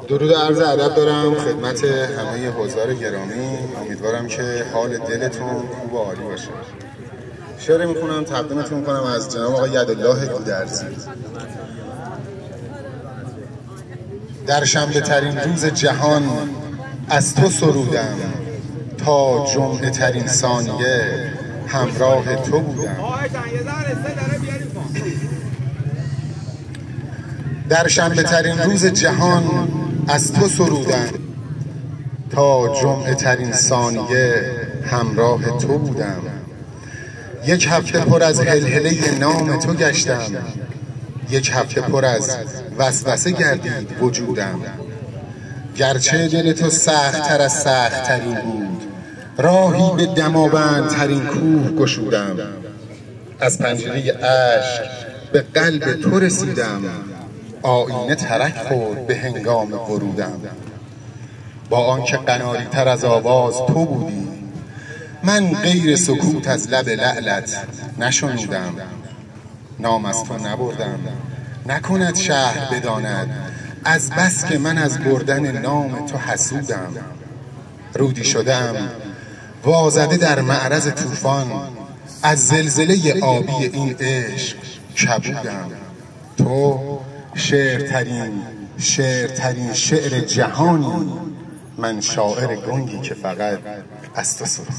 درود و عرض ادب دارم خدمت همه حضار گرامی. امیدوارم که حال دلتون خوب و عالی باشه. شعر میخونم تقدیمتون کنم از جناب آقای یدالله گودرزی. در شنبه ترین روز جهان از تو سرودم، تا جمعه ترین ثانیه همراه تو بودم. در شنبه ترین روز جهان از تو سرودم، تا جمعه ترین ثانیه همراه تو بودم. یک هفته پر از هلهله نام تو گشتم، یک هفته پر از وسوسه گردید وجودم. گرچه دل تو سخت تر از سخت ترین بود، راهی به دماوند ترین کوه گشودم. از پنجره اشک به قلب تو رسیدم، آینه ترک خورد به هنگام ورودم. با آنکه قناری تر از آواز تو بودی، من غیر سکوت از لب لعلت نشنودم. نام از تو نبردم نکند شهر بداند، از بس که من از بردن نام تو حسودم. رودی شدم وازده در معرض طوفان، از زلزله آبی این عشق کبودم. تو شعرترین شعر جهانی، من شاعر گنگی که فقط از تو سرودم.